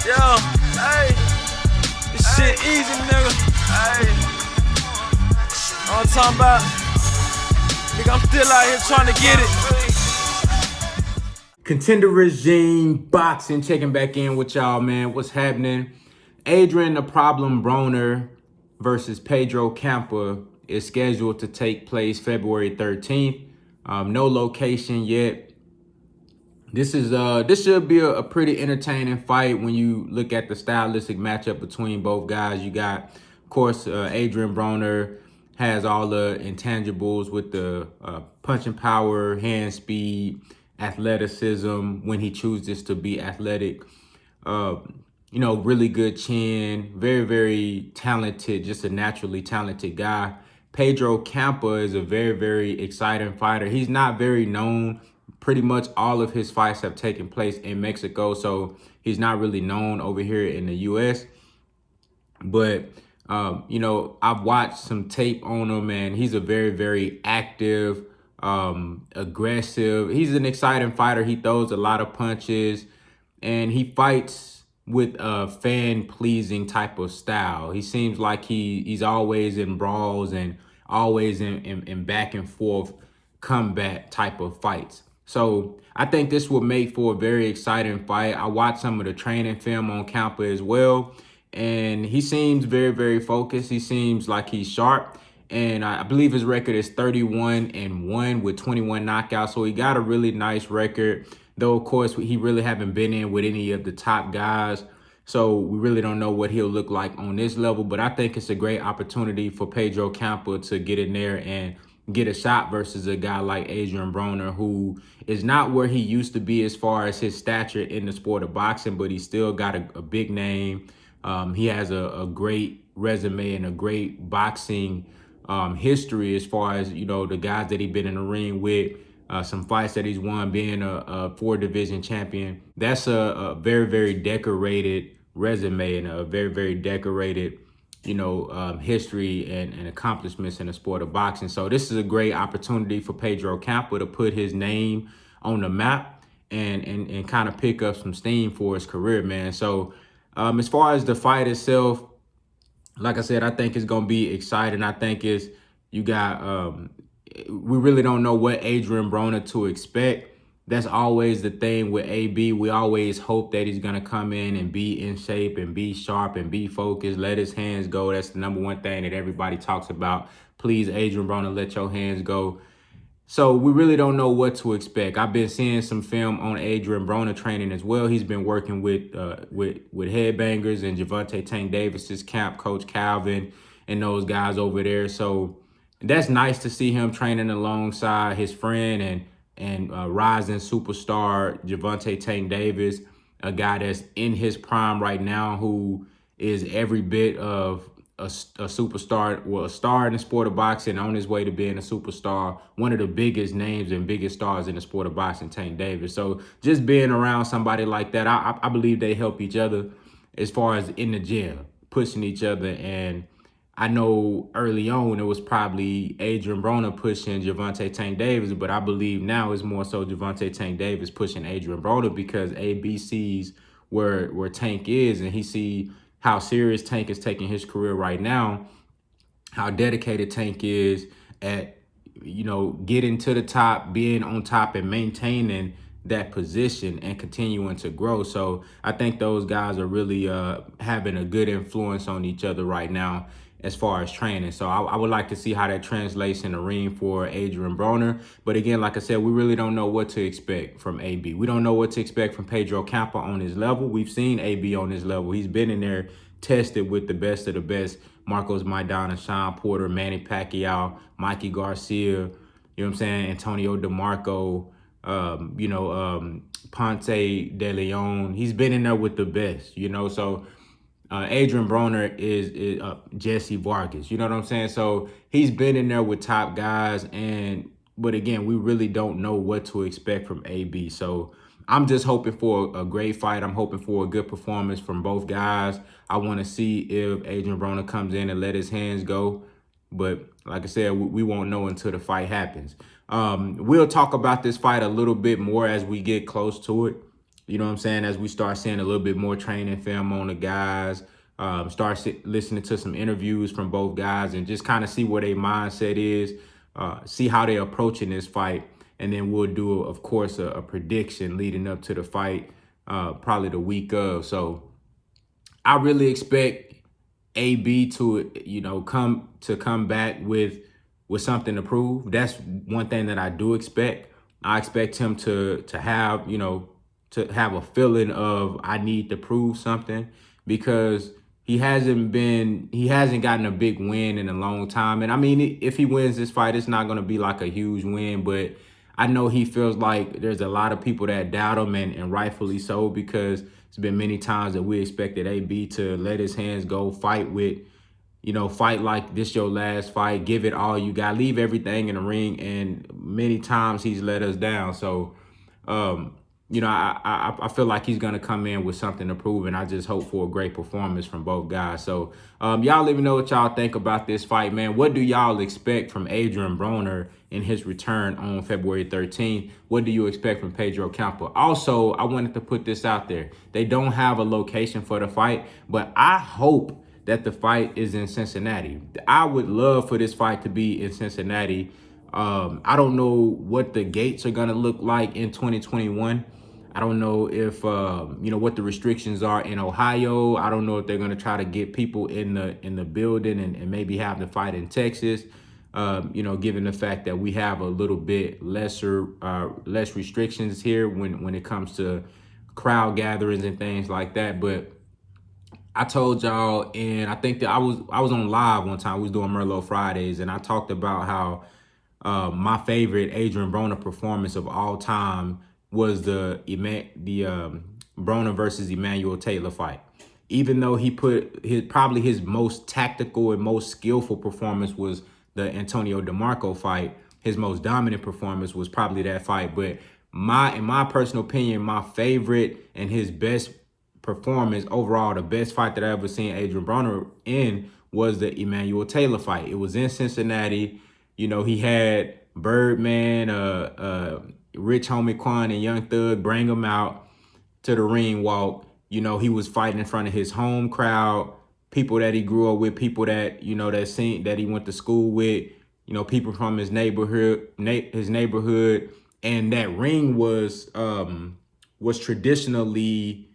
Yo, hey, this shit easy, nigga. Hey, all I'm talking about, nigga, I'm still out here trying to get it. Contender Regime Boxing checking back in with y'all, man. What's happening? Adrian the Problem Broner versus Pedro Campa is scheduled to take place February 13th. No location yet. This should be a pretty entertaining fight when you look at the stylistic matchup between both guys. You got, of course, Adrian Broner has all the intangibles with the punching power, hand speed, athleticism when he chooses to be athletic. Really good chin, very, very talented, just a naturally talented guy. Pedro Campa is a very, very exciting fighter. He's not very known. Pretty much all of his fights have taken place in Mexico, so he's not really known over here in the U.S. But, I've watched some tape on him, and he's a very, very active, aggressive. He's an exciting fighter. He throws a lot of punches, and he fights with a fan-pleasing type of style. He seems like he's always in brawls and always in back and forth combat type of fights. So I think this will make for a very exciting fight. I watched some of the training film on Campa as well, and he seems very, very focused. He seems like he's sharp, and I believe his record is 31-1 with 21 knockouts. So he got a really nice record, though, of course, he really haven't been in with any of the top guys. So we really don't know what he'll look like on this level, but I think it's a great opportunity for Pedro Campa to get in there and get a shot versus a guy like Adrian Broner, who is not where he used to be as far as his stature in the sport of boxing, but he's still got a big name. He has a great resume and a great boxing history as far as, the guys that he's been in the ring with, some fights that he's won, being a 4-division champion. That's a very, very decorated resume and a very, very decorated history and accomplishments in the sport of boxing. So this is a great opportunity for Pedro Campa to put his name on the map and kind of pick up some steam for his career, man. So as far as the fight itself, like I said, I think it's going to be exciting. I think we really don't know what Adrian Broner to expect. That's always the thing with AB. We always hope that he's going to come in and be in shape and be sharp and be focused, let his hands go. That's the number one thing that everybody talks about. Please, Adrian Broner, let your hands go. So we really don't know what to expect. I've been seeing some film on Adrian Broner training as well. He's been working with Headbangers and Gervonta Tank Davis's camp, Coach Calvin, and those guys over there. So that's nice to see him training alongside his friend and rising superstar Gervonta Tank Davis, a guy that's in his prime right now, who is every bit of a superstar, well, a star in the sport of boxing, on his way to being a superstar, one of the biggest names and biggest stars in the sport of boxing, Tank Davis. So just being around somebody like that, I believe they help each other as far as in the gym, pushing each other. And I know early on it was probably Adrian Broner pushing Gervonta Tank Davis, but I believe now it's more so Gervonta Tank Davis pushing Adrian Broner, because AB sees where Tank is, and he see how serious Tank is taking his career right now, how dedicated Tank is at, getting to the top, being on top and maintaining that position and continuing to grow. So I think those guys are really having a good influence on each other right now as far as training. So I would like to see how that translates in the ring for Adrian Broner. But again, like I said, we really don't know what to expect from AB. We don't know what to expect from Pedro Campa on his level. We've seen AB on his level. He's been in there, tested with the best of the best. Marcos Maidana, Sean Porter, Manny Pacquiao, Mikey Garcia, you know what I'm saying? Antonio DeMarco, Ponce de Leon. He's been in there with the best, so Adrian Broner is Jesse Vargas, you know what I'm saying? So he's been in there with top guys, but again, we really don't know what to expect from AB. So I'm just hoping for a great fight. I'm hoping for a good performance from both guys. I want to see if Adrian Broner comes in and let his hands go. But like I said, we won't know until the fight happens. We'll talk about this fight a little bit more as we get close to it. You know what I'm saying? As we start seeing a little bit more training film on the guys, listening to some interviews from both guys and just kind of see where their mindset is, see how they're approaching this fight. And then we'll do, of course, a prediction leading up to the fight, probably the week of. So I really expect AB to, come back with something to prove. That's one thing that I do expect. I expect him to have, to have a feeling of I need to prove something, because he hasn't gotten a big win in a long time. And I mean, if he wins this fight, it's not going to be like a huge win, but I know he feels like there's a lot of people that doubt him, and rightfully so, because it's been many times that we expected AB to let his hands go, fight like this your last fight, give it all you got, leave everything in the ring, and many times he's let us down. So, I feel like he's going to come in with something to prove, and I just hope for a great performance from both guys. So, y'all let me know what y'all think about this fight, man. What do y'all expect from ADRIEN BRONER in his return on February 13th? What do you expect from Pedro Campa? Also, I wanted to put this out there. They don't have a location for the fight, but I hope that the fight is in Cincinnati. I would love for this fight to be in Cincinnati. I don't know what the gates are going to look like in 2021. I don't know if, what the restrictions are in Ohio. I don't know if they're going to try to get people in the building and maybe have the fight in Texas, given the fact that we have a little bit less restrictions here when it comes to crowd gatherings and things like that. But I told y'all, and I think that I was on live one time. We was doing Merlot Fridays, and I talked about how my favorite ADRIEN BRONER performance of all time was the Broner versus Emmanuel Taylor fight. Even though he put probably his most tactical and most skillful performance was the Antonio DeMarco fight, his most dominant performance was probably that fight. But in my personal opinion, my favorite and his best performance overall, the best fight that I ever seen ADRIEN BRONER in was the Emmanuel Taylor fight. It was in Cincinnati. He had Birdman, Rich Homie Quan, and Young Thug bring him out to the ring walk. He was fighting in front of his home crowd, people that he grew up with, people that, that he went to school with, people from his neighborhood, and that ring was traditionally,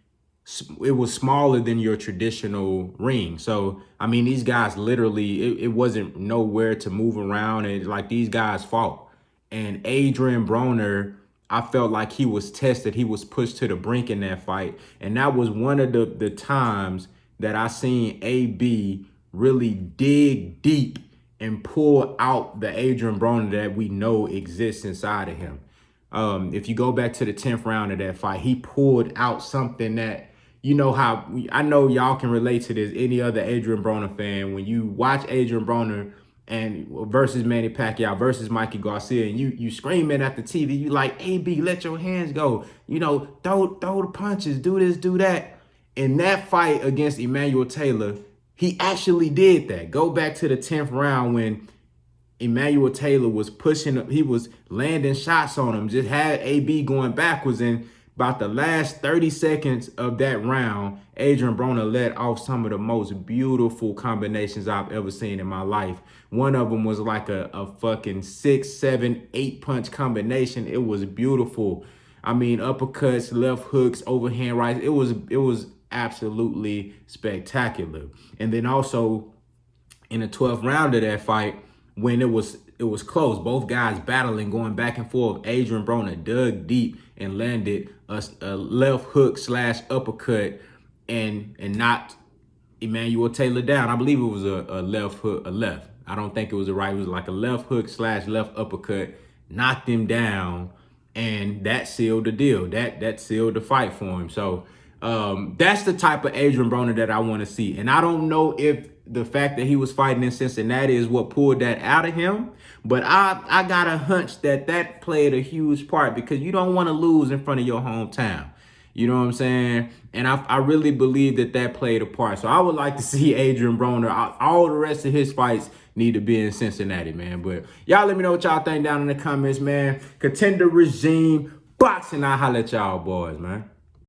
it was smaller than your traditional ring. So, I mean, these guys literally, it wasn't nowhere to move around, and like these guys fought. And ADRIEN BRONER, I felt like he was tested. He was pushed to the brink in that fight. And that was one of the times that I seen AB really dig deep and pull out the ADRIEN BRONER that we know exists inside of him. If you go back to the 10th round of that fight, he pulled out something that, I know y'all can relate to this, any other ADRIEN BRONER fan. When you watch ADRIEN BRONER and versus Manny Pacquiao versus Mikey Garcia, and you screaming at the TV, you like, AB, let your hands go, throw the punches, do this, do that. In that fight against Emmanuel Taylor, he actually did that. Go back to the 10th round when Emmanuel Taylor was pushing, he was landing shots on him, just had AB going backwards. And about the last 30 seconds of that round, ADRIEN BRONER let off some of the most beautiful combinations I've ever seen in my life. One of them was like a fucking 6, 7, 8 punch combination. It was beautiful. I mean, uppercuts, left hooks, overhand rights. It was absolutely spectacular. And then also in the 12th round of that fight, when it was close, both guys battling, going back and forth, ADRIEN BRONER dug deep and landed a left hook / uppercut and knocked Emmanuel Taylor down. I believe it was a left hook, a left. I don't think it was a right. It was like a left hook / left uppercut, knocked him down, and that sealed the deal. That sealed the fight for him. So that's the type of ADRIEN BRONER that I want to see. And I don't know if the fact that he was fighting in Cincinnati is what pulled that out of him, but I got a hunch that played a huge part, because you don't want to lose in front of your hometown. You know what I'm saying? And I really believe that played a part. So I would like to see ADRIEN BRONER. All the rest of his fights need to be in Cincinnati, man. But y'all let me know what y'all think down in the comments, man. Contender regime, boxing. I'll holler at y'all boys, man.